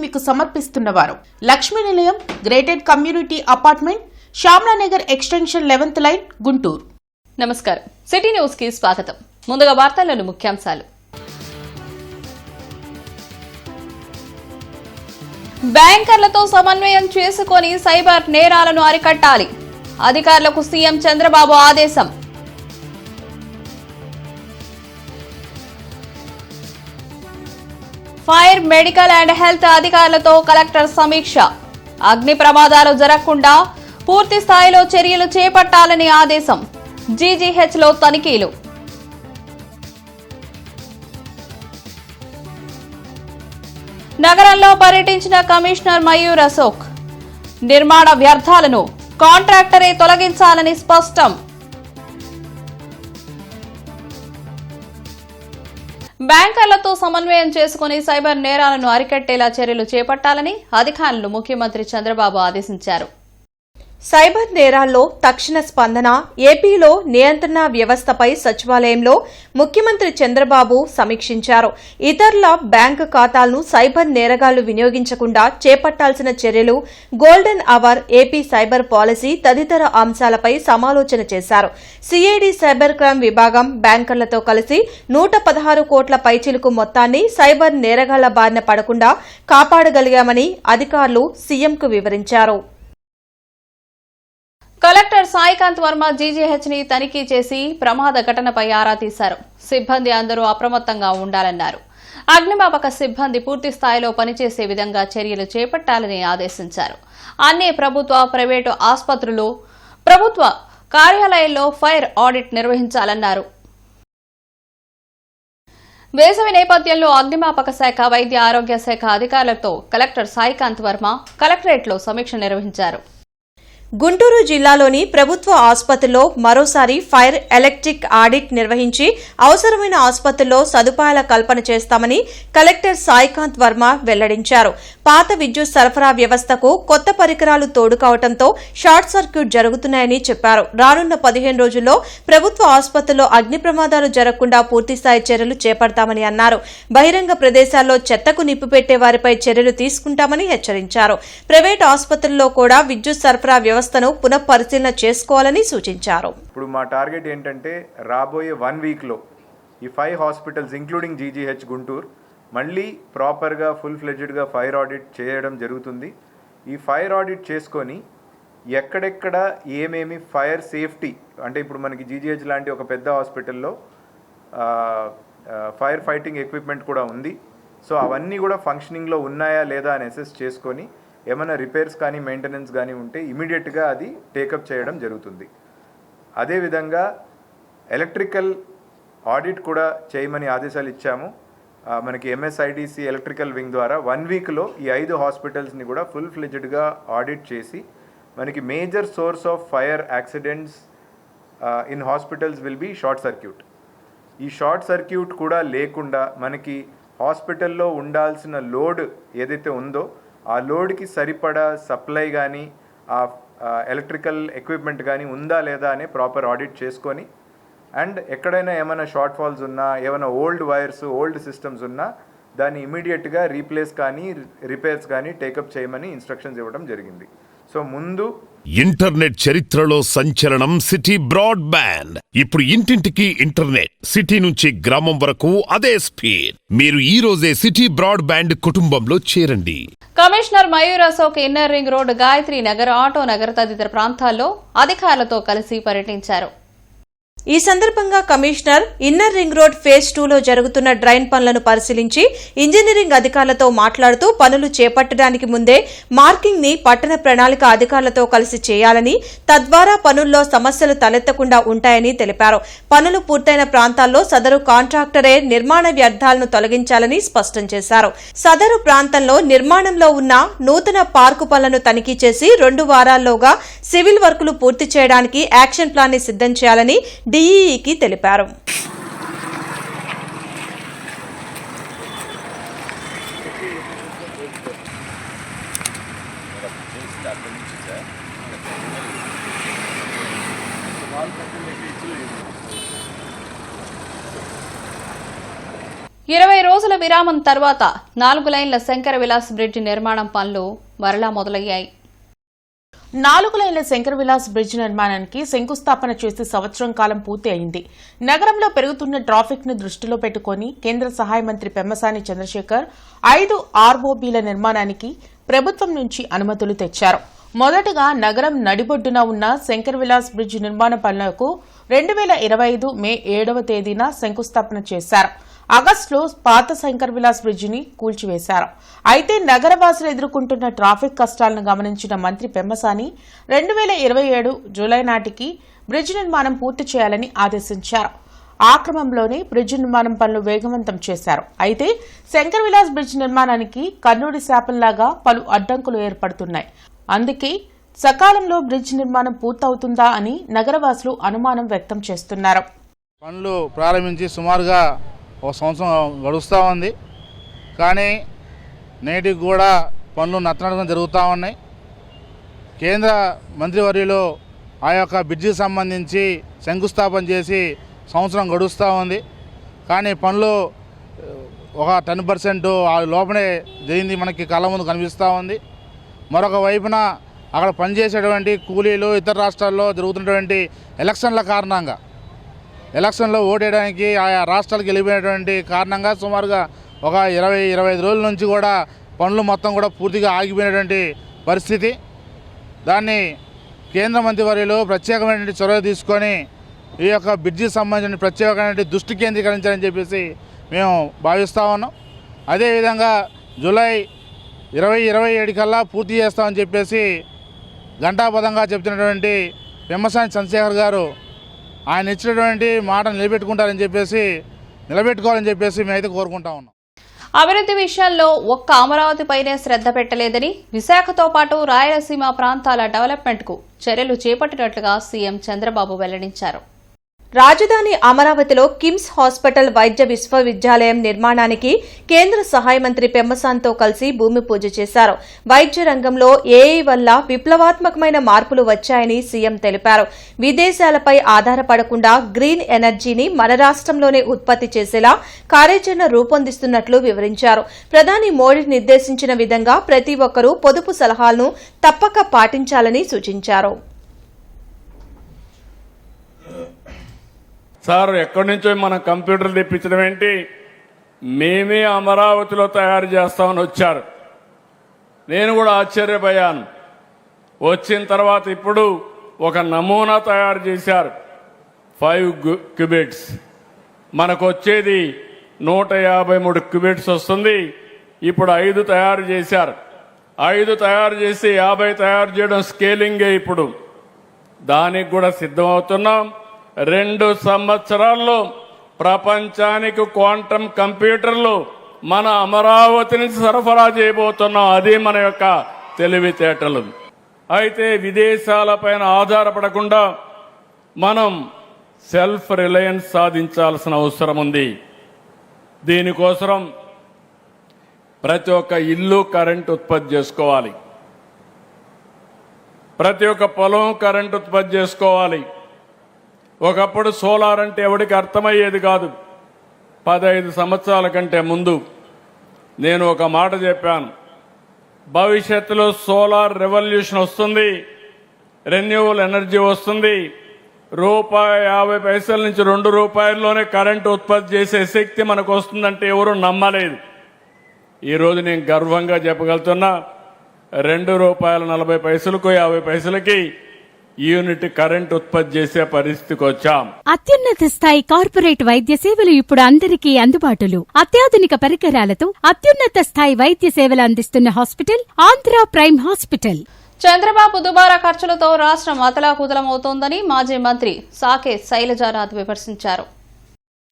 మీకు సమర్పిస్తున్నవారు Lakshmi Nilayam gated community apartment Shyamalanagar extension 11th line Guntur. నమస్కారం. సిటీ న్యూస్ కి స్వాగతం. ముందుగా వార్తల్లోని ముఖ్యాంశాలు. బ్యాంకర్లతో సమన్వయం చేసుకుని సైబర్ నేరాలను అరికట్టాలి. అధికారులకు సీఎం చంద్రబాబు ఆదేశం. ఫైర్, మెడికల్ అండ్ హెల్త్ అధికారులతో కలెక్టర్ సమీక్ష. అగ్ని ప్రమాదాలు జరగకుండా పూర్తి స్థాయిలో చర్యలు చేపట్టాలని ఆదేశం. జీజీహెచ్లో తనిఖీలు. నగరంలో పర్యటించిన కమిషనర్ మయూర్ అశోక్. నిర్మాణ వ్యర్థాలను కాంట్రాక్టరే తొలగించాలని స్పష్టం. బ్యాంకర్లతో సమన్వయం చేసుకుని సైబర్ నేరాలను అరికట్టేలా చర్యలు చేపట్టాలని అధికారులను ముఖ్యమంత్రి చంద్రబాబు ఆదేశించారు. సైబర్ నేరాల్లో తక్షణ స్పందన, ఏపీలో నియంత్రణ వ్యవస్థపై సచివాలయంలో ముఖ్యమంత్రి చంద్రబాబు సమీక్షించారు. ఇతరుల బ్యాంకు ఖాతాలను సైబర్ నేరగాళ్లు వినియోగించకుండా చేపట్టాల్సిన చర్యలు, golden hour, AP cyber policy తదితర అంశాలపై సమాలోచన చేశారు. సిఐడి సైబర్ క్రైమ్ విభాగం బ్యాంకర్లతో కలిసి 116 కోట్ల పైచిలుకు మొత్తాన్ని సైబర్ నేరగాళ్ల బారిన పడకుండా కాపాడగలిగామని అధికారులు సీఎంకు వివరించారు. కలెక్టర్ సాయికాంత్ వర్మ జీజీహెచ్ ని తనిఖీ చేసి ప్రమాద ఘటనపై ఆరా తీశారు. సిబ్బంది అందరూ అప్రమత్తంగా ఉండాలన్నారు. అగ్నిమాపక సిబ్బంది పూర్తి స్థాయిలో పనిచేసే విధంగా చర్యలు చేపట్టాలని ఆదేశించారు. అన్ని ప్రభుత్వ, ప్రైవేటు ఆసుపత్రులు, ప్రభుత్వ కార్యాలయాల్లో ఫైర్ ఆడిట్ నిర్వహించాలన్నారు. వేసవి నేపథ్యంలో అగ్నిమాపక శాఖ, వైద్య ఆరోగ్య శాఖ అధికారులతో కలెక్టర్ సాయికాంత్ వర్మ కలెక్టరేట్లో సమీక్ష నిర్వహించారు. గుంటూరు జిల్లాలోని ప్రభుత్వ ఆసుపత్రుల్లో మరోసారి ఫైర్, ఎలక్ట్రిక్ ఆడిట్ నిర్వహించి అవసరమైన ఆసుపత్రుల్లో సదుపాయాల కల్పన చేస్తామని కలెక్టర్ సాయికాంత్ వర్మ వెల్లడించారు. పాత విద్యుత్ సరఫరా వ్యవస్థకు కొత్త పరికరాలు తోడు కావడంతో షార్ట్ సర్క్యూట్ జరుగుతున్నాయని చెప్పారు. రానున్న 15 రోజుల్లో ప్రభుత్వ ఆసుపత్రుల్లో అగ్ని ప్రమాదాలు జరగకుండా పూర్తిస్థాయి చర్యలు చేపడతామని అన్నారు. బహిరంగ ప్రదేశాల్లో చెత్తకు నిప్పు పెట్టే వారిపై చర్యలు తీసుకుంటామని హెచ్చరించారు. ప్రైవేట్ ఆసుపత్రుల్లో కూడా విద్యుత్ సరఫరా వ్యవస్థను పునఃపరిశీలన చేసుకోవాలని సూచించారు. ఇప్పుడు మా టార్గెట్ ఏంటంటే రాబోయే 1 వీక్లో ఈ 5 హాస్పిటల్స్ ఇంక్లూడింగ్ జీజీహెచ్ గుంటూరు మళ్ళీ ప్రాపర్గా ఫుల్ ఫ్లెడ్జ్డ్గా ఫైర్ ఆడిట్ చేయడం జరుగుతుంది. ఈ ఫైర్ ఆడిట్ చేసుకొని ఎక్కడెక్కడ ఏమేమి ఫైర్ సేఫ్టీ, అంటే ఇప్పుడు మనకి జీజీహెచ్ లాంటి ఒక పెద్ద హాస్పిటల్లో ఫైర్ ఫైటింగ్ ఎక్విప్మెంట్ కూడా ఉంది. సో అవన్నీ కూడా ఫంక్షనింగ్లో ఉన్నాయా లేదా అని అసెస్ చేసుకొని ఏమైనా రిపేర్స్ కానీ మెయింటెనెన్స్ కానీ ఉంటే ఇమీడియట్గా అది టేకప్ చేయడం జరుగుతుంది. అదేవిధంగా ఎలక్ట్రికల్ ఆడిట్ కూడా చేయమని ఆదేశాలు ఇచ్చాము. మనకి ఎంఎస్ఐడిసి ఎలక్ట్రికల్ వింగ్ ద్వారా 1 వీక్లో ఈ 5 హాస్పిటల్స్ని కూడా ఫుల్ ఫ్లెడ్జ్డ్గా ఆడిట్ చేసి మనకి major source of fire accidents in hospitals will be short circuit. ఈ షార్ట్ సర్క్యూట్ కూడా లేకుండా మనకి హాస్పిటల్లో ఉండాల్సిన లోడ్ ఏదైతే ఉందో ఆ లోడ్కి సరిపడా సప్లై కానీ ఆ ఎలక్ట్రికల్ ఎక్విప్మెంట్ కానీ ఉందా లేదా అని ప్రాపర్ ఆడిట్ చేసుకొని, అండ్ ఎక్కడైనా ఏమైనా షార్ట్ ఫాల్స్ ఉన్నా, ఏమైనా ఓల్డ్ వైర్స్, ఓల్డ్ సిస్టమ్స్ ఉన్నా దాన్ని ఇమీడియట్గా రీప్లేస్ కానీ రిపేర్స్ కానీ టేకప్ చేయమని ఇన్స్ట్రక్షన్స్ ఇవ్వడం జరిగింది. సో ముందు ఇంటర్నెట్ చరిత్రలో సంచలనం సిటీ బ్రాడ్బ్యాండ్. ఇప్పుడు ఇంటింటికి ఇంటర్నెట్, సిటీ నుంచి గ్రామం వరకు అదే స్పీడ్. మీరు ఈ రోజే సిటీ బ్రాడ్బ్యాండ్ కుటుంబంలో చేరండి. Commissioner Mayur Ashok inner ring road, Gayatri Nagar, auto Nagar తదితర ప్రాంతాల్లో అధికారులతో కలిసి పర్యటించారు. ఈ సందర్భంగా commissioner inner ring road phase 2లో జరుగుతున్న డ్రైన్ పనులను పరిశీలించి ఇంజనీరింగ్ అధికారులతో మాట్లాడుతూ పనులు చేపట్టడానికి ముందే మార్కింగ్ ని పట్టణ ప్రణాళిక అధికారులతో కలిసి చేయాలని, తద్వారా పనుల్లో సమస్యలు తలెత్తకుండా ఉంటాయని తెలిపారు. పనులు పూర్తయిన ప్రాంతాల్లో సదరు కాంట్రాక్టరే నిర్మాణ వ్యర్థాలను తొలగించాలని స్పష్టం చేశారు. సదరు ప్రాంతంలో నిర్మాణంలో ఉన్న నూతన పార్కు పనులను తనిఖీ చేసి 2 వారాల్లోగా సివిల్ వర్కులు పూర్తి చేయడానికి యాక్షన్ ప్లాన్ ని సిద్ధం చేయాలని డీఈకి తెలిపారు. 20 రోజుల విరామం తర్వాత 4 లైన్ల శంకర విలాస్ బ్రిడ్జి నిర్మాణం పనులు మరలా మొదలయ్యాయి. 4 లైన్ల శంకర్ విలాస్ బ్రిడ్జ్ నిర్మాణానికి శంకుస్థాపన చేసి సంవత్సరం కాలం పూర్తి అయింది. నగరంలో పెరుగుతున్న ట్రాఫిక్ ను దృష్టిలో పెట్టుకుని కేంద్ర సహాయ మంత్రి పెమ్మసాని చంద్రశేఖర్ 5 ROBల నిర్మాణానికి ప్రభుత్వం నుంచి అనుమతులు తెచ్చారు. మొదటగా నగరం నడిబొడ్డున ఉన్న శంకర్ విలాస్ బ్రిడ్జ్ నిర్మాణ పనులకు 2025 మే 7వ తేదీన శంకుస్థాపన చేశారు. ఆగస్టులో పాత శంకర్ విలాస్ బ్రిడ్జిని కూల్చివేశారు. అయితే నగరవాసులు ఎదుర్కొంటున్న ట్రాఫిక్ కష్టాలను గమనించిన మంత్రి పెమ్మసాని 2027 జూలై నాటికి బ్రిడ్జ్ నిర్మాణం పూర్తి చేయాలని ఆదేశించారు. ఆ క్రమంలోనే బ్రిడ్జ్ నిర్మాణం పనులు వేగవంతం చేశారు. అయితే శంకర్ విలాస్ బ్రిడ్జ్ నిర్మాణానికి కర్నూలు శాపంలాగా పలు అడ్డంకులు ఏర్పడుతున్నాయి. అందుకే సకాలంలో బ్రిడ్జ్ నిర్మాణం పూర్తవుతుందా అని నగరవాసులు అనుమానం వ్యక్తం చేస్తున్నారు. పనులు ప్రారంభించి సుమారుగా ఒక సంవత్సరం గడుస్తూ ఉంది. కానీ నేటికి కూడా పనులు నత్తనడకం జరుగుతూ ఉన్నాయి. కేంద్ర మంత్రివర్యులు ఆ యొక్క బ్రిడ్జికి సంబంధించి శంకుస్థాపన చేసి సంవత్సరం గడుస్తూ ఉంది. కానీ పనులు ఒక 10% ఆ లోపలే జరిగింది మనకి కళ్ళ ముందు కనిపిస్తూ ఉంది. మరొక వైపున అక్కడ పనిచేసేటువంటి కూలీలు ఇతర రాష్ట్రాల్లో జరుగుతున్నటువంటి ఎలక్షన్ల కారణంగా ఎలక్షన్లో ఓటేయడానికి ఆయా రాష్ట్రాలకు వెళ్ళిపోయినటువంటి కారణంగా సుమారుగా ఒక 20-25 రోజుల నుంచి కూడా పనులు మొత్తం కూడా పూర్తిగా ఆగిపోయినటువంటి పరిస్థితి. దాన్ని కేంద్ర మంత్రివర్యులు ప్రత్యేకమైనటువంటి చొరవ తీసుకొని ఈ యొక్క బ్రిడ్జికి సంబంధించిన ప్రత్యేకమైనటువంటి దృష్టి కేంద్రీకరించాలని చెప్పేసి మేము భావిస్తూ ఉన్నాం. అదేవిధంగా జూలై 2027 కల్లా పూర్తి చేస్తామని చెప్పేసి ఘంటాపథంగా చెప్తున్నటువంటి పెమ్మసాని చంద్రశేఖర్ గారు ఆయన ఇచ్చినటువంటి మాట నిలబెట్టుకుంటారని చెప్పేసి నిలబెట్టుకోవాలని చెప్పేసి మేమైతే కోరుకుంటా ఉన్నాం. అభివృద్ధి విషయాల్లో ఒక్క అమరావతిపైనే శ్రద్ధ పెట్టలేదని, విశాఖతో పాటు రాయలసీమ ప్రాంతాల డెవలప్మెంట్కు చర్యలు చేపట్టినట్లుగా సీఎం చంద్రబాబు వెల్లడించారు. రాజధాని అమరావతిలో కిమ్స్ హాస్పిటల్ వైద్య విశ్వవిద్యాలయం నిర్మాణానికి కేంద్ర సహాయ మంత్రి పెమ్మసానితో కలిసి భూమి పూజ చేశారు. వైద్య రంగంలో ఏఐ వల్ల విప్లవాత్మకమైన మార్పులు వచ్చాయని సీఎం తెలిపారు. విదేశాలపై ఆధారపడకుండా గ్రీన్ ఎనర్జీని మన రాష్ట్రంలోనే ఉత్పత్తి చేసేలా కార్యాచరణ రూపొందిస్తున్నట్లు వివరించారు. ప్రధాని మోడీ నిర్దేశించిన విధంగా ప్రతి ఒక్కరూ పొదుపు సలహాలను తప్పక పాటించాలని సూచించారు. సార్ ఎక్కడి నుంచో మనం కంప్యూటర్లు తెప్పించడం ఏంటి, మేమే అమరావతిలో తయారు చేస్తామని వచ్చారు. నేను కూడా ఆశ్చర్యపోయాను. వచ్చిన తర్వాత ఇప్పుడు ఒక నమూనా తయారు చేశారు. 5 క్యూబిట్స్ మనకు వచ్చేది 153 క్యూబిట్స్ వస్తుంది. ఇప్పుడు 5 తయారు చేశారు. 5 తయారు చేసి 50 తయారు చేయడం స్కేలింగే. ఇప్పుడు దానికి కూడా సిద్ధమవుతున్నాం. 2 సంవత్సరాల్లో ప్రపంచానికి క్వాంటమ్ కంప్యూటర్లు మన అమరావతి నుంచి సరఫరా చేయబోతున్నాం. అది మన యొక్క తెలివితేటలు. అయితే విదేశాలపైన ఆధారపడకుండా మనం సెల్ఫ్ రిలయన్స్ సాధించాల్సిన అవసరం ఉంది. దీనికోసం ప్రతి ఒక్క ఇల్లు కరెంట్ ఉత్పత్తి చేసుకోవాలి. ప్రతి ఒక్క పొలం కరెంట్ ఉత్పత్తి చేసుకోవాలి. ఒకప్పుడు సోలార్ అంటే ఎవరికి అర్థమయ్యేది కాదు. 15 సంవత్సరాల కంటే ముందు నేను ఒక మాట చెప్పాను. భవిష్యత్తులో సోలార్ రెవల్యూషన్ వస్తుంది, రెన్యూవబుల్ ఎనర్జీ వస్తుంది. ₹50 నుంచి ₹2లోనే కరెంటు ఉత్పత్తి చేసే శక్తి మనకు వస్తుందంటే ఎవరు నమ్మలేదు. ఈరోజు నేను గర్వంగా చెప్పగలుగుతున్నా, ₹2.40కు 50 పైసలకి యూనిట్ కరెంట్ ఉత్పత్తి చేసే పరిస్థితికి వచ్చాం. అత్యున్నత స్థాయి కార్పొరేట్ వైద్య సేవలు ఇప్పుడు అందరికీ అందుబాటులో. అత్యాధునిక పరికరాలతో అత్యున్నత స్థాయి వైద్య సేవలు అందిస్తున్న hospital Andhra prime hospital. Chandrababu దుబారా ఖర్చులతో రాష్ట్రం అతలాకుతలమవుతోందని మాజీ మంత్రి సాకే శైలజానాథ్ విమర్శించారు.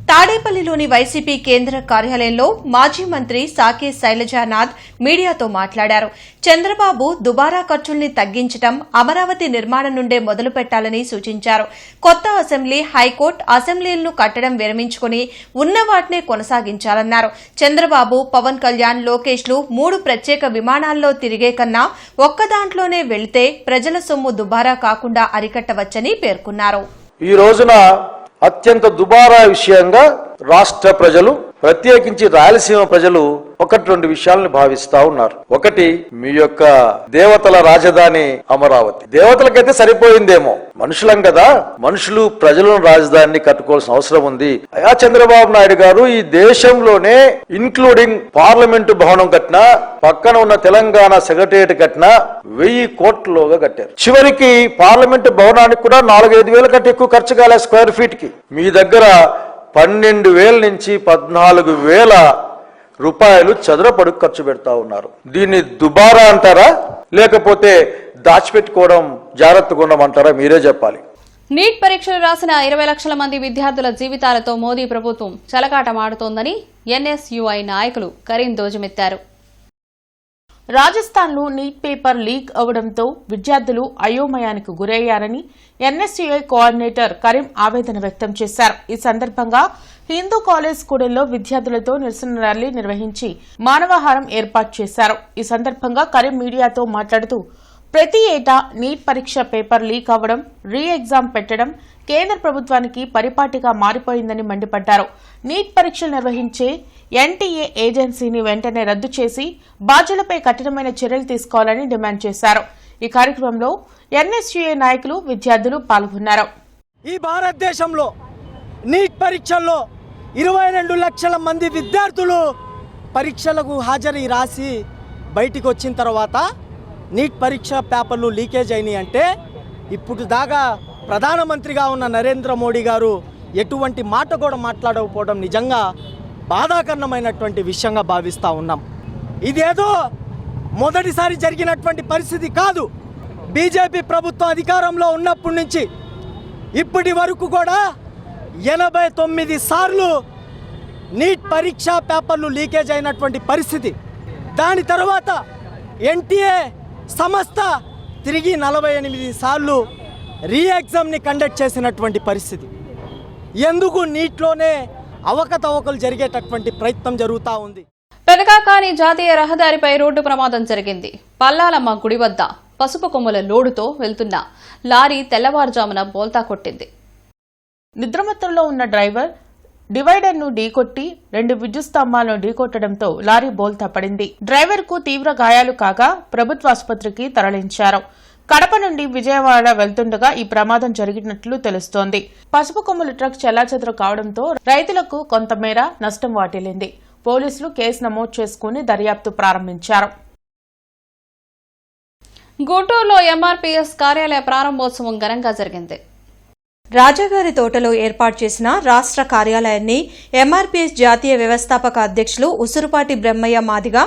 తాడేపల్లిలోని వైసీపీ కేంద్ర కార్యాలయంలో మాజీ మంత్రి సాకే శైలజానాథ్ మీడియాతో మాట్లాడారు. చంద్రబాబు దుబారా ఖర్చుల్ని తగ్గించడం, అమరావతి నిర్మాణం నుండే మొదలు పెట్టాలని సూచించారు. కొత్త అసెంబ్లీ, హైకోర్టు, అసెంబ్లీలను కట్టడం విరమించుకుని ఉన్న వాటినే కొనసాగించాలన్నారు. చంద్రబాబు, పవన్ కళ్యాణ్, లోకేష్లు 3 ప్రత్యేక విమానాల్లో తిరిగే కన్నా ఒక్కదాంట్లోనే వెళితే ప్రజల సొమ్ము దుబారా కాకుండా అరికట్టవచ్చని పేర్కొన్నారు. ఈ రోజున అత్యంత దుబారా విషయంగా రాష్ట్ర ప్రజలు ప్రత్యేకించి రాయలసీమ ప్రజలు ఒకటి రెండు విషయాలను భావిస్తా ఉన్నారు. ఒకటి, మీ యొక్క దేవతల రాజధాని అమరావతి. దేవతలకైతే సరిపోయిందేమో, మనుషులం కదా, మనుషులు ప్రజలను రాజధానిని కట్టుకోవాల్సిన అవసరం ఉంది. అయా చంద్రబాబు నాయుడు గారు ఈ దేశంలోనే ఇంక్లూడింగ్ పార్లమెంటు భవనం కట్టినా, పక్కన ఉన్న తెలంగాణ సెక్రటేరియట్ కట్టినా 1000 కోట్లలోగా కట్టారు. చివరికి పార్లమెంటు భవనానికి కూడా 4-5 వేల కంటే ఎక్కువ ఖర్చు కాలే స్క్వేర్ ఫీట్ కి. మీ దగ్గర 12,000 నుంచి 14,000 రూపాయలు చదరపడుకు ఖర్చు పెడతా ఉన్నారు. దీన్ని దుబారా అంటారా, లేకపోతే దాచిపెట్టుకోవడం జాగ్రత్తగా ఉండమంటారా? మీరే చెప్పాలి. నీట్ పరీక్షలు రాసిన 20 లక్షల మంది విద్యార్థుల జీవితాలతో మోదీ ప్రభుత్వం చెలగాటమాడుతోందని ఎన్ఎస్యుఐ నాయకులు కరీం ధ్వజమెత్తారు. రాజస్థాన్లో నీట్ పేపర్ లీక్ అవడంతో విద్యార్థులు అయోమయానికి గురయ్యారని ఎన్ఎస్యుఐ కోఆర్డినేటర్ కరీం ఆవేదన వ్యక్తం చేశారు. ఈ సందర్భంగా హిందూ కాలేజ్ కూడల్లో విద్యార్థులతో నిరసన ర్యాలీ నిర్వహించి మానవాహారం ఏర్పాటు చేశారు. ఈ సందర్భంగా కరీం మీడియాతో మాట్లాడుతూ, ప్రతి ఏటా నీట్ పరీక్ష పేపర్ లీక్ అవ్వడం, రీ ఎగ్జామ్ పెట్టడం కేంద్ర ప్రభుత్వానికి పరిపాటిగా మారిపోయిందని మండిపడ్డారు. నీట్ పరీక్షలు నిర్వహించే ఎన్టీఏ ఏజెన్సీని వెంటనే రద్దు చేసి బాధ్యులపై కఠినమైన చర్యలు తీసుకోవాలని డిమాండ్ చేశారు. ఈ కార్యక్రమంలో ఎన్ఎస్యుఏ నాయకులు, విద్యార్థులు పాల్గొన్నారు. ఈ భారతదేశంలో నీట్ పరీక్షల్లో 22 లక్షల మంది విద్యార్థులు పరీక్షలకు హాజరు రాసి బయటికి వచ్చిన తర్వాత నీట్ పరీక్ష పేపర్లు లీకేజ్ అయినాయి అంటే ఇప్పుడు దాకా ప్రధానమంత్రిగా ఉన్న నరేంద్ర మోడీ గారు ఎటువంటి మాట కూడా మాట్లాడకపోవడం నిజంగా బాధాకరమైనటువంటి విషయంగా భావిస్తూ ఉన్నాం. ఇదేదో మొదటిసారి జరిగినటువంటి పరిస్థితి కాదు. బీజేపీ ప్రభుత్వం అధికారంలో ఉన్నప్పటి నుంచి ఇప్పటి వరకు కూడా 89 సార్లు నీట్ పరీక్షా పేపర్లు లీకేజ్ అయినటువంటి పరిస్థితి. దాని తర్వాత ఎన్టీఏ సంస్థ తిరిగి 48 సార్లు రీ ఎగ్జామ్ని కండక్ట్ చేసినటువంటి పరిస్థితి. ఎందుకు నీట్లోనే అవకతవకలు జరిగేటటువంటి ప్రయత్నం జరుగుతూ ఉంది. పెదకాకాని జాతీయ రహదారిపై రోడ్డు ప్రమాదం జరిగింది. పల్లాలమ్మ గుడి వద్ద పసుపు కొమ్ముల లోడుతో వెళ్తున్న లారీ తెల్లవారుజామున బోల్తా కొట్టింది. నిద్రమత్తులో ఉన్న డ్రైవర్ డివైడర్ను ఢీకొట్టి 2 విద్యుత్ స్తంభాలను ఢీకొట్టడంతో లారీ బోల్తా పడింది. డ్రైవర్కు తీవ్ర గాయాలు కాగా ప్రభుత్వ ఆసుపత్రికి తరలించారు. కడప నుండి విజయవాడ వెళ్తుండగా ఈ ప్రమాదం జరిగినట్లు తెలుస్తోంది. పసుపు కొమ్ముల ట్రక్ చెల్లాచెదరు కావడంతో రైతులకు కొంతమేర నష్టం వాటిల్లింది. పోలీసులు కేసు నమోదు చేసుకుని దర్యాప్తు ప్రారంభించారు. గుంటూరులో ఎంఆర్పీఎస్ కార్యాలయ ప్రారంభోత్సవం ఘనంగా జరిగింది. రాజాగారి తోటలో ఏర్పాటు చేసిన రాష్ట్ర కార్యాలయాన్ని ఎంఆర్పీఎస్ జాతీయ వ్యవస్థాపక అధ్యక్షులు ఉసురుపాటి బ్రహ్మయ్య మాదిగ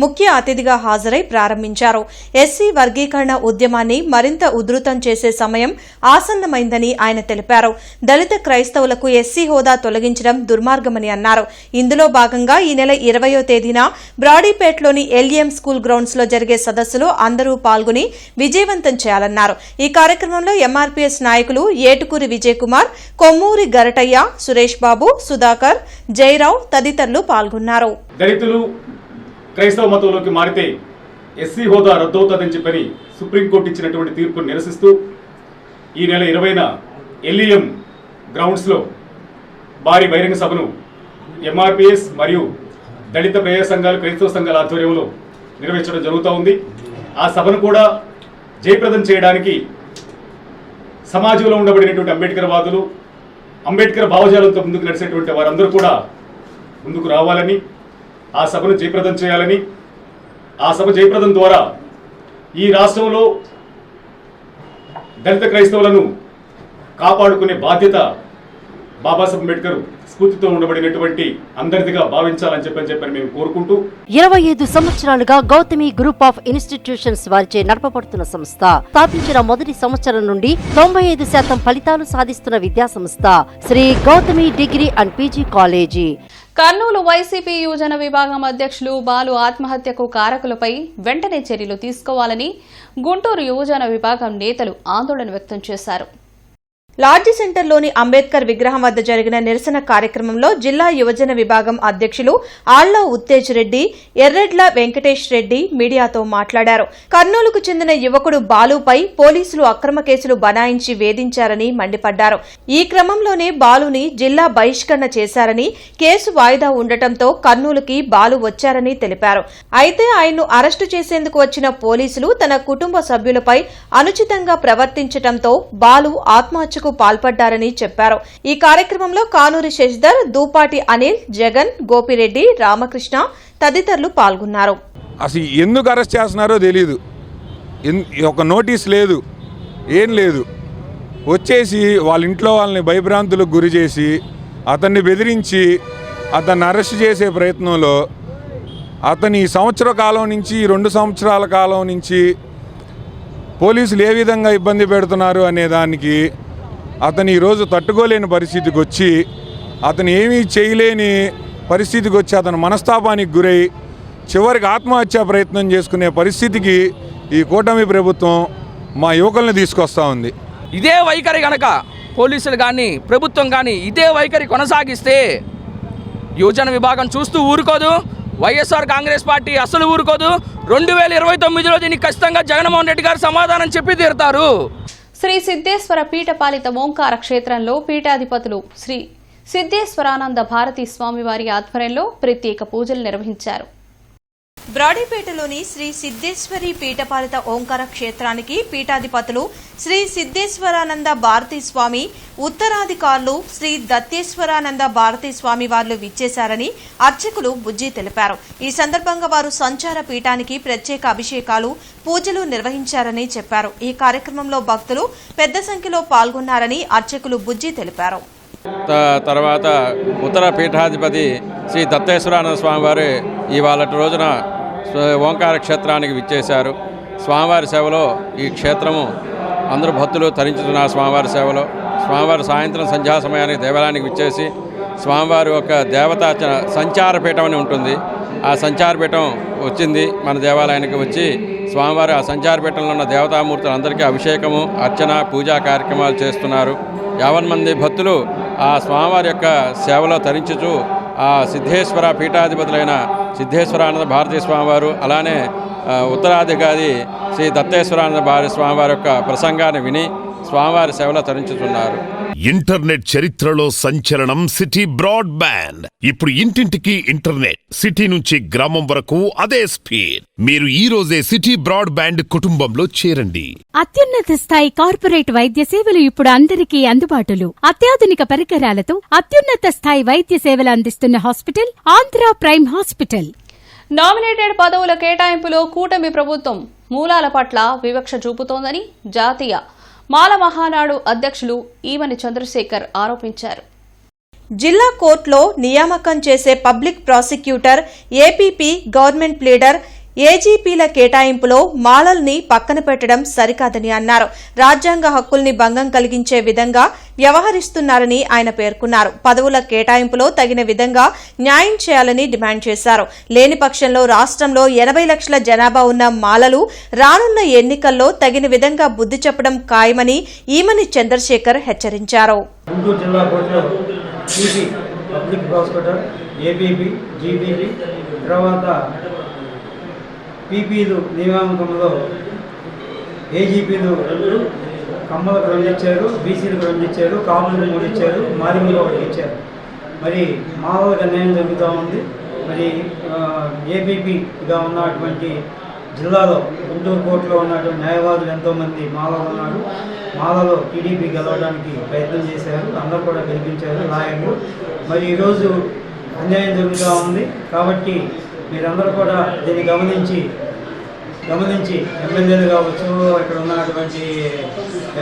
ముఖ్య అతిథిగా హాజరై ప్రారంభించారు. ఎస్సీ వర్గీకరణ ఉద్యమాన్ని మరింత ఉధృతం చేసే సమయం ఆసన్నమైందని ఆయన తెలిపారు. దళిత క్రైస్తవులకు ఎస్సీ హోదా తొలగించడం దుర్మార్గమని అన్నారు. ఇందులో భాగంగా ఈ నెల 20వ తేదీన బ్రాడీపేట్లోని ఎల్ఈఎం స్కూల్ గ్రౌండ్స్ లో జరిగే సదస్సులో అందరూ పాల్గొని విజయవంతం చేయాలన్నారు. ఈ కార్యక్రమంలో ఎంఆర్పీఎస్ నాయకులు ఏటుకూరి విజయ్ కుమార్, కొమ్మూరి గరటయ్య, సురేష్ బాబు, సుధాకర్, జయరావు తదితరులు పాల్గొన్నారు. దళితులు క్రైస్తవ మతంలోకి మారితే ఎస్సీ హోదా రద్దవుతుందని చెప్పని సుప్రీంకోర్టు ఇచ్చినటువంటి తీర్పును నిరసిస్తూ ఈ నెల 20న ఎల్ఈఎం గ్రౌండ్స్లో భారీ బహిరంగ సభను ఎంఆర్పీఎస్ మరియు దళిత ప్రజా సంఘాలు, క్రైస్తవ సంఘాల ఆధ్వర్యంలో నిర్వహించడం జరుగుతూ ఉంది. ఆ సభను కూడా జయప్రదం చేయడానికి సమాజంలో ఉండబడినటువంటి అంబేద్కర్ వాదులు, అంబేద్కర్ భావజాలంతో ముందుకు నడిచేటువంటి వారందరూ కూడా ముందుకు రావాలని, ఆ సభను జయప్రదం చేయాలని, ఆ సభ జయప్రదం ద్వారా ఈ రాష్ట్రంలో దళిత క్రైస్తవులను కాపాడుకునే బాధ్యత బాబాసాహెబ్ అంబేద్కర్ స్ఫూర్తితో ఉండబడినటువంటి అందరిదిగా భావించాలని చెప్పని మేము కోరుకుంటూ 25 సంవత్సరాలుగా గౌతమి గ్రూప్ ఆఫ్ ఇన్స్టిట్యూషన్స్ వారిచే నడపబడుతున్న సంస్థ. స్థాపించిన మొదటి సంవత్సరం నుండి 95% ఫలితాలు సాధిస్తున్న విద్యా సంస్థ Shri Gautami degree and PG college. Kurnool YCP యువజన విభాగం అధ్యక్షులు బాలు ఆత్మహత్యకు కారకులపై వెంటనే చర్యలు తీసుకోవాలని గుంటూరు యువజన విభాగం నేతలు ఆందోళన వ్యక్తం చేశారు. లాడ్జి సెంటర్లోని అంబేద్కర్ విగ్రహం వద్ద జరిగిన నిరసన కార్యక్రమంలో జిల్లా యువజన విభాగం అధ్యక్షులు ఆళ్ల ఉత్తేజ్ రెడ్డి, ఎర్రెడ్ల వెంకటేష్ రెడ్డి మీడియాతో మాట్లాడారు. కర్నూలుకు చెందిన యువకుడు బాలుపై పోలీసులు అక్రమ కేసులు బనాయించి వేధించారని మండిపడ్డారు. ఈ క్రమంలోనే బాలుని జిల్లా బహిష్కరణ చేశారని, కేసు వాయిదా ఉండటంతో కర్నూలుకి బాలు వచ్చారని తెలిపారు. అయితే ఆయన్ను అరెస్టు చేసేందుకు వచ్చిన పోలీసులు తన కుటుంబ సభ్యులపై అనుచితంగా ప్రవర్తించడంతో బాలు ఆత్మహత్య పాల్పడ్డారని చెప్పారు. ఈ కార్యక్రమంలో కానూరి శశిధర్, దూపాటి అనిల్, జగన్, గోపిరెడ్డి, రామకృష్ణ తదితరులు పాల్గొన్నారు. అసలు ఎందుకు అరెస్ట్ చేస్తున్నారో తెలియదు. ఒక నోటీస్ లేదు, ఏం లేదు. వచ్చేసి వాళ్ళ ఇంట్లో వాళ్ళని భయభ్రాంతులకు గురి చేసి అతన్ని బెదిరించి అతన్ని అరెస్ట్ చేసే ప్రయత్నంలో అతని సంవత్సర కాలం నుంచి 2 సంవత్సరాల కాలం నుంచి పోలీసులు ఏ విధంగా ఇబ్బంది పెడుతున్నారు అనే దానికి అతను ఈరోజు తట్టుకోలేని పరిస్థితికి వచ్చి, అతను ఏమీ చేయలేని పరిస్థితికి వచ్చి అతను మనస్తాపానికి గురై చివరికి ఆత్మహత్యా ప్రయత్నం చేసుకునే పరిస్థితికి ఈ కూటమి ప్రభుత్వం మా యువకుల్ని తీసుకొస్తా ఉంది. ఇదే వైఖరి కనుక పోలీసులు కానీ ప్రభుత్వం కానీ ఇదే వైఖరి కొనసాగిస్తే యువజన విభాగం చూస్తూ ఊరుకోదు. వైఎస్ఆర్ కాంగ్రెస్ పార్టీ అసలు ఊరుకోదు. 2029లో దీనికి ఖచ్చితంగా జగన్మోహన్ రెడ్డి గారు సమాధానం చెప్పి తీరుతారు. శ్రీ సిద్ధేశ్వర పీఠపాలిత ఓంకార క్షేత్రంలో పీఠాధిపతులు శ్రీ సిద్ధేశ్వరానంద భారతీ స్వామివారి ఆధ్వర్యంలో ప్రత్యేక పూజలు నిర్వహించారు. బ్రాడీపేటలోని శ్రీ సిద్ధేశ్వరి పీఠపాలిత ఓంకార క్షేత్రానికి పీఠాధిపతులు శ్రీ సిద్ధేశ్వరానంద భారతీ స్వామి, ఉత్తరాధికారులు శ్రీ దత్తేశ్వరానంద భారతీ స్వామి వార్లు విచ్చేశారని అర్చకులు బుజ్జి తెలిపారు. ఈ సందర్భంగా వారు సంచార పీఠానికి ప్రత్యేక అభిషేకాలు, పూజలు నిర్వహించారని చెప్పారు. ఈ కార్యక్రమంలో భక్తులు పెద్ద సంఖ్యలో పాల్గొన్నారని అర్చకులు బుజ్జి తెలిపారు. తర్వాత ఉత్తర పీఠాధిపతి శ్రీ దత్తేశ్వరానంద స్వామివారు ఇవాళ రోజున ఓంకార క్షేత్రానికి విచ్చేశారు. స్వామివారి సేవలో ఈ క్షేత్రము అందరూ భక్తులు తరించుతున్నారు. స్వామివారి సేవలో స్వామివారి సాయంత్రం సంధ్యా సమయానికి దేవాలయానికి విచ్చేసి స్వామివారి యొక్క దేవతా సంచారపీఠం అని ఉంటుంది. ఆ సంచారపీఠం వచ్చింది మన దేవాలయానికి వచ్చి స్వామివారి ఆ సంచారపీఠంలో ఉన్న దేవతామూర్తులందరికీ అభిషేకము, అర్చన, పూజా కార్యక్రమాలు చేస్తున్నారు. 50 మంది భక్తులు ఆ స్వామివారి యొక్క సేవలో తరించుచు ఆ సిద్ధేశ్వర పీఠాధిపతులైన సిద్ధేశ్వరానంద భారతీ స్వామివారు, అలానే ఉత్తరాధికారి శ్రీ దత్తేశ్వరానంద భారతీ స్వామివారి యొక్క ప్రసంగాన్ని విని స్వామివారి సేవలో తరించుతున్నారు. ఇంటర్నెట్ చరిత్రలో సంచలనం సిటీ బ్రాడ్బ్యాండ్. ఇప్పుడు ఇంటింటికి ఇంటర్నెట్, సిటీ నుంచి గ్రామం వరకు అదే స్పీడ్. మీరు ఈ రోజే సిటీ బ్రాడ్బ్యాండ్ కుటుంబంలో చేరండి. అత్యున్నత స్థాయి కార్పొరేట్ వైద్య సేవలు ఇప్పుడు అందరికీ అందుబాటులో. అత్యాధునిక పరికరాలతో అత్యున్నత స్థాయి వైద్య సేవలు అందిస్తున్న hospital Andhra prime hospital. Nominated పదవుల కేటాయింపులో కూటమి ప్రభుత్వం మూలాల పట్ల వివక్ష చూపుతోందని జాతీయ మాల మహానాడు అధ్యక్షులు ఈమని చంద్రశేఖర్ ఆరోపించారు. జిల్లా కోర్టులో నియామకం చేసే public prosecutor, APP, government pleader, ఏజీపీల కేటాయింపులో మాలల్ని పక్కన పెట్టడం సరికాదని అన్నారు. రాజ్యాంగ హక్కుల్ని భంగం కలిగించే విధంగా వ్యవహరిస్తున్నారని ఆయన పేర్కొన్నారు. పదవుల కేటాయింపులో తగిన విధంగా న్యాయం చేయాలని డిమాండ్ చేశారు. లేని పక్షంలో రాష్ట్రంలో 80 లక్షల జనాభా ఉన్న మాలలు రానున్న ఎన్నికల్లో తగిన విధంగా బుద్ధి చెప్పడం ఖాయమని ఈమని చంద్రశేఖర్ హెచ్చరించారు. పీపీలు నియామకంలో ఏజీపీలు 2, కమ్మలకు 2 ఇచ్చారు, బీసీలకు 2 ఇచ్చారు, కాపులకు 3 ఇచ్చారు, మాదిగలకు 1 ఇచ్చారు. మరి మాలలకు అన్యాయం జరుగుతూ ఉంది. మరి ఏబీపీగా ఉన్నటువంటి జిల్లాలో గుంటూరు కోర్టులో ఉన్నటువంటి న్యాయవాదులు ఎంతోమంది మాలలో ఉన్నారు. మాలలో టీడీపీ గెలవడానికి ప్రయత్నం చేశారు, అందరూ కూడా గెలిపించారు లాయర్లు. మరి ఈరోజు అన్యాయం జరుగుతూ ఉంది. కాబట్టి మీరందరూ కూడా దీన్ని గమనించి ఎమ్మెల్యేలు కావచ్చు, ఇక్కడ ఉన్నటువంటి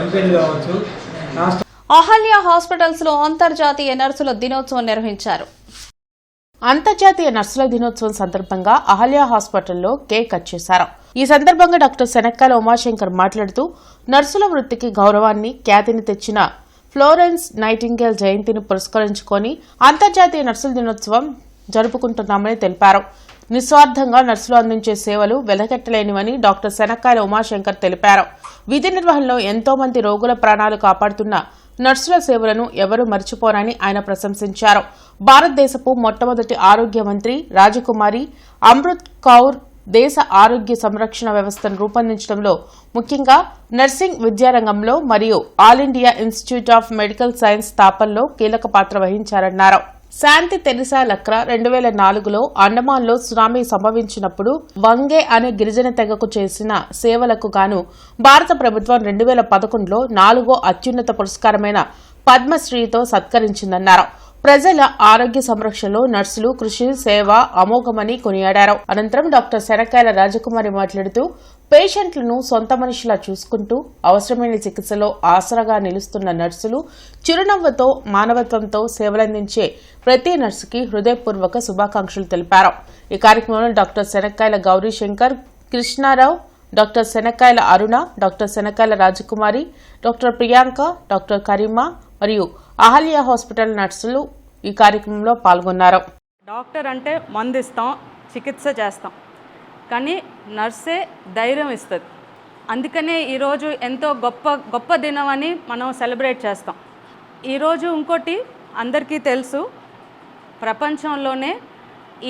ఎంపీలు కావచ్చు. అహల్య హాస్పిటల్స్ లో అంతర్జాతీయ నర్సుల దినోత్సవం నిర్వహించారు. అంతర్జాతీయ నర్సుల దినోత్సవం సందర్భంగా అహల్య హాస్పిటల్లో కేక్ కట్ చేశారు. ఈ సందర్భంగా డాక్టర్ శనక్కాల ఉమాశంకర్ మాట్లాడుతూ నర్సుల వృత్తికి గౌరవాన్ని, ఖ్యాతిని తెచ్చిన ఫ్లోరెన్స్ నైటింగేల్ జయంతిని పురస్కరించుకొని అంతర్జాతీయ నర్సుల దినోత్సవం జరుపుకుంటున్నామని తెలిపారు. నిస్వార్థంగా నర్సులు అందించే సేవలు వెలకట్టలేనివని డాక్టర్ శనక్కాయల ఉమాశంకర్ తెలిపారు. విధి నిర్వహణలో ఎంతో మంది రోగుల ప్రాణాలు కాపాడుతున్న నర్సుల సేవలను ఎవరూ మర్చిపోరని ఆయన ప్రశంసించారు. భారతదేశపు మొట్టమొదటి ఆరోగ్య మంత్రి రాజకుమారి అమృత్ కౌర్ దేశ ఆరోగ్య సంరక్షణ వ్యవస్థను రూపొందించడంలో, ముఖ్యంగా నర్సింగ్ విద్యారంగంలో మరియు all India institute of medical science స్థాపనలో కీలక పాత్ర వహించారన్నారు. శాంతి తెరిసా లక్రా 2004లో అండమాన్లో సునామీ సంభవించినప్పుడు వంగే అనే గిరిజన తెగకు చేసిన సేవలకు గాను భారత ప్రభుత్వం 2011లో 4వ అత్యున్నత పురస్కారమైన పద్మశ్రీతో సత్కరించిందన్నారు. ప్రజల ఆరోగ్య సంరక్షణలో నర్సులు కృషి సేవ అమోఘమని కొనియాడారు. అనంతరం డాక్టర్ శనక్కాయల రాజకుమారి మాట్లాడుతూ, పేషెంట్లను సొంత మనిషిలా చూసుకుంటూ అవసరమైన చికిత్సలో ఆసరాగా నిలుస్తున్న నర్సులు చిరునవ్వుతో మానవత్వంతో సేవలందించే ప్రతి నర్సుకి హృదయపూర్వక శుభాకాంక్షలు తెలిపారు. ఈ కార్యక్రమంలో డాక్టర్ శనక్కాయల గౌరీశంకర్, కృష్ణారావు, డాక్టర్ శనక్కాయల అరుణ, డాక్టర్ శనక్కాయల రాజకుమారి, డాక్టర్ ప్రియాంక, డాక్టర్ కరీమా మరియు అహల్య హాస్పిటల్ నర్సులు ఈ కార్యక్రమంలో పాల్గొన్నారు. డాక్టర్ అంటే మందిస్తాం, చికిత్స చేస్తాం, కానీ నర్సే ధైర్యం ఇస్తుంది. అందుకనే ఈరోజు ఎంతో గొప్ప దినం అని మనం సెలబ్రేట్ చేస్తాం. ఈరోజు ఇంకోటి అందరికీ తెలుసు, ప్రపంచంలోనే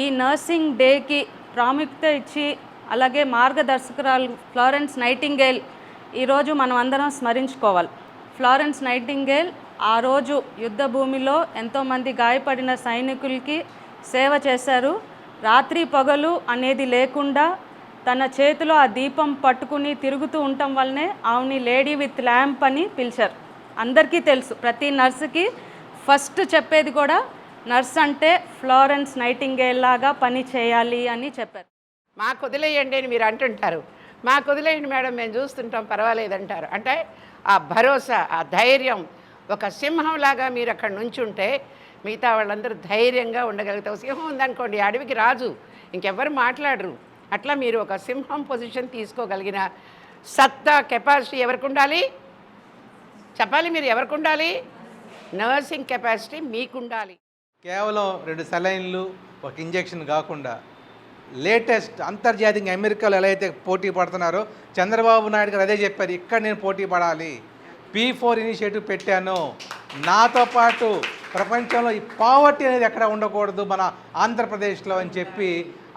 ఈ నర్సింగ్ డేకి ప్రాముఖ్యత ఇచ్చి అలాగే మార్గదర్శకురాలు ఫ్లోరెన్స్ నైటింగేల్ ఈరోజు మనం అందరం స్మరించుకోవాలి. ఫ్లోరెన్స్ నైటింగేల్ ఆ రోజు యుద్ధ భూమిలో ఎంతోమంది గాయపడిన సైనికులకి సేవ చేశారు. రాత్రి పగలు అనేది లేకుండా తన చేతిలో ఆ దీపం పట్టుకుని తిరుగుతూ ఉండటం వల్లనే ఆవిని లేడీ విత్ ల్యాంప్ అని పిలిచారు. అందరికీ తెలుసు, ప్రతి నర్సుకి ఫస్ట్ చెప్పేది కూడా నర్స్ అంటే ఫ్లోరెన్స్ నైటింగేల్ లాగా పని చేయాలి అని చెప్పారు. మాకు వదిలేయండి అని మీరు అంటుంటారు, మాకు వదిలేయండి మేడం మేము చూస్తుంటాం పర్వాలేదంటారు. అంటే ఆ భరోసా, ఆ ధైర్యం, ఒక సింహంలాగా మీరు అక్కడ నుంచుంటే మిగతా వాళ్ళందరూ ధైర్యంగా ఉండగలుగుతారు. సింహం ఉందనుకోండి, అడవికి రాజు, ఇంకెవ్వరు మాట్లాడరు. అట్లా మీరు ఒక సింహం పొజిషన్ తీసుకోగలిగిన సత్తా, కెపాసిటీ ఎవరికి ఉండాలి చెప్పాలి? మీరు ఎవరికి ఉండాలి? నర్సింగ్ కెపాసిటీ మీకు ఉండాలి. కేవలం 2 సెలైన్లు, ఒక ఇంజెక్షన్ కాకుండా లేటెస్ట్ అంతర్జాతీయంగా అమెరికాలో ఎలా అయితే పోటీ పడుతున్నారో చంద్రబాబు నాయుడు గారు అదే చెప్పారు, ఇక్కడ నేను పోటీ పడాలి, P4 ఇనిషియేటివ్ పెట్టాను, నాతో పాటు ప్రపంచంలో ఈ పావర్టీ అనేది ఎక్కడ ఉండకూడదు మన ఆంధ్రప్రదేశ్లో అని చెప్పి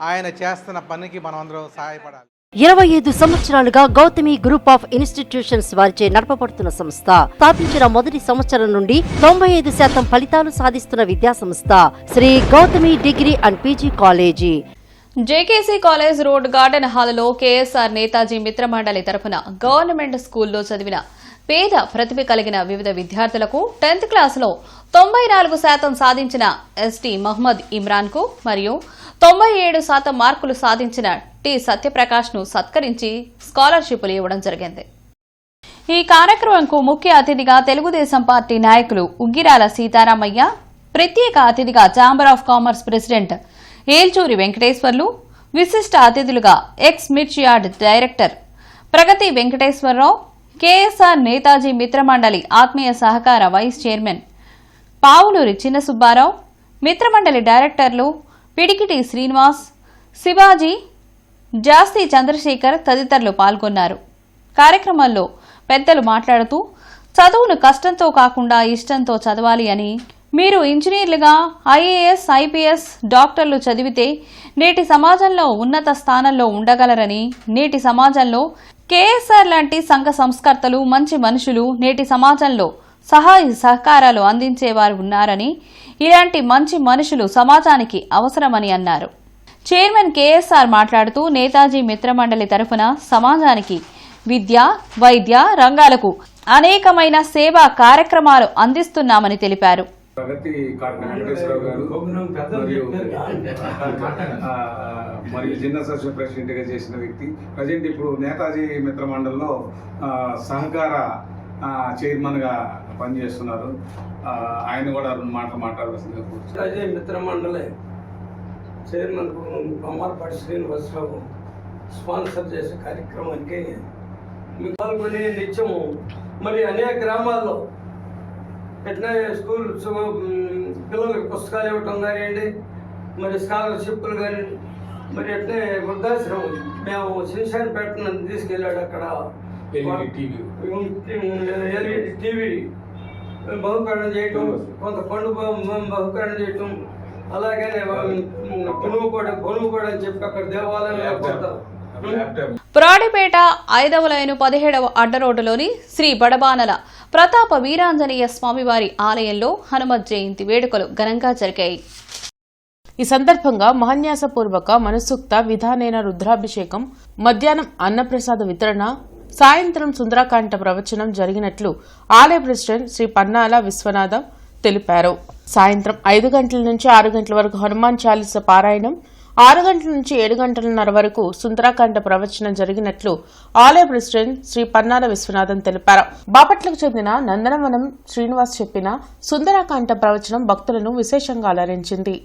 ఆయన చేస్తున్న పనికి మనం అందరం సహాయపడాలి. 25 సంవత్సరాలుగా గౌతమి గ్రూప్ ఆఫ్ ఇన్స్టిట్యూషన్స్ వారిచే నడపబడుతున్న సంస్థ. స్థాపించిన మొదటి సంవత్సరం నుండి 95% ఫలితాలు సాధిస్తున్న విద్యా సంస్థ Shri Gautami degree and PG college. JKC college road garden హాల్లో కేఎస్ఆర్ నేతాజీ మిత్రమండలి తరఫున గవర్నమెంట్ స్కూల్లో చదివిన పేద ప్రతిభ కలిగిన వివిధ విద్యార్థులకు 10th క్లాసులో 94% సాధించిన ఎస్టీ మహ్మద్ ఇమ్రాన్ కు మరియు 97% మార్కులు సాధించిన టి సత్యప్రకాష్ ను సత్కరించి స్కాలర్షిప్లు ఇవ్వడం జరిగింది. ఈ కార్యక్రమంకు ముఖ్య అతిథిగా తెలుగుదేశం పార్టీ నాయకులు ఉగ్గిరాల సీతారామయ్య, ప్రత్యేక అతిథిగా chamber of commerce president Elchuri Venkateswarlu, విశిష్ట అతిథులుగా ఎక్స్ మిర్చ్ యార్డ్ డైరెక్టర్ ప్రగతి వెంకటేశ్వరరావు, కేఎస్ఆర్ నేతాజీ మిత్రమండలి ఆత్మీయ సహకార వైస్ చైర్మన్ పావులూరి చిన్న సుబ్బారావు, మిత్రమండలి డైరెక్టర్లు పిడికిటి శ్రీనివాస్, శివాజీ, జాస్తి చంద్రశేఖర్ తదితరులు పాల్గొన్నారు. కార్యక్రమంలో పెద్దలు మాట్లాడుతూ, చదువును కష్టంతో కాకుండా ఇష్టంతో చదవాలి అని, మీరు ఇంజనీర్లుగా ఐఏఎస్, ఐపీఎస్, డాక్టర్లు చదివితే నేటి సమాజంలో ఉన్నత స్థానంలో ఉండగలరని, నేటి సమాజంలో కేఎస్ఆర్ లాంటి సంఘ సంస్కర్తలు, మంచి మనుషులు నేటి సమాజంలో సహాయ సహకారాలు అందించేవారు ఉన్నారని, ఇలాంటి మంచి మనుషులు సమాజానికి అవసరమని అన్నారు. చైర్మన్ కేఎస్ఆర్ మాట్లాడుతూ, నేతాజీ మిత్రమండలి తరఫున సమాజానికి విద్య, వైద్య రంగాలకు అనేకమైన సేవా కార్యక్రమాలు అందిస్తున్నామని తెలిపారు. ప్రగతి వెంకటేశ్వరరావు గారు మరియు జిల్లా అసోసియేషన్ ప్రెసిడెంట్గా చేసిన వ్యక్తి, ప్రజెంట్ ఇప్పుడు నేతాజీ మిత్ర మండలిలో సహకార చైర్మన్గా పనిచేస్తున్నారు. ఆయన కూడా 2 మాటలు మాట్లాడాల్సిందిగా కూర్చున్నారు. నేతాజీ మిత్ర మండలి చైర్మన్ కొమ్మాలపాటి శ్రీనివాసరావు స్పాన్సర్ చేసే కార్యక్రమానికి పాల్గొని నిత్యము మరి అనేక గ్రామాల్లో ఎట్లా స్కూల్ పిల్లలకు పుస్తకాలు ఇవ్వటం కానివ్వండి, మరి స్కాలర్షిప్లు కానీ, మరి ఎట్లే వృద్ధాశ్రమం మేము శ్రీశాన్పేటను తీసుకెళ్ళాడు. అక్కడ ఎల్ఈడి టీవీ బహుకరణ చేయటం, కొంత పండు బహుకరణ చేయటం, అలాగే పొనుగు కూడా అని చెప్పి అక్కడ దేవాలయం ఏర్పడతారు. ప్రాడిపేట 5వ లైను 17వ అడ్డరోడ్డులోని శ్రీ బడబానల ప్రతాప వీరాంజనేయ స్వామివారి ఆలయంలో హనుమత్ జయంతి వేడుకలు ఘనంగా జరిగాయి. ఈ సందర్భంగా మహాన్యాసపూర్వక మనసుక్త విధానైన రుద్రాభిషేకం, మధ్యాహ్నం అన్నప్రసాద వితరణ, సాయంత్రం సుందరకాండ ప్రవచనం జరిగినట్లు ఆలయ ప్రెసిడెంట్ శ్రీ పన్నాల విశ్వనాథం తెలిపారు. సాయంత్రం 5 గంటల నుంచి 6 గంటల వరకు హనుమాన్ చాలీస పారాయణం, 6 గంటల నుంచి 7 గంటలన్నర వరకు సుందరకాండ ప్రవచనం జరిగినట్లు ఆలయ ప్రెసిడెంట్ శ్రీ పన్నాల విశ్వనాథం తెలిపారు. బాపట్లకు చెందిన నందనవనం శ్రీనివాస్ చెప్పిన సుందరకాండ ప్రవచనం భక్తులను విశేషంగా అలరించింది.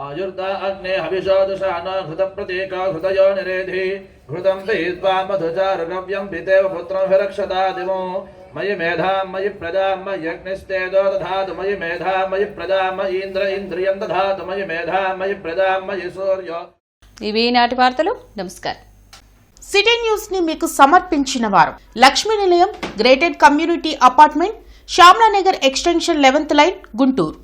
ఆయుర్ద అగ్నే హవిషోదశాన హృత ప్రతీక హృదయో నిరేధి హృతం దయిత్వా మధుచారుగవ్యం పితేవ పుత్రం విరక్షతా దివో మయి మేధాం మయి ప్రజాం మయజ్ఞస్తేజో దధాతు మయి మేధాం మయి ప్రజాం మయీంద్ర ఇంద్రియం దధాతు మయి మేధాం మయి ప్రజాం మయి సూర్యో. ఇవి నాటి వార్తలు. నమస్కారం. సిటీ న్యూస్ ని మీకు సమర్పించిన వారు Lakshmi Nilayam, gated community apartment, Shyamalanagar extension 11th line, Guntur.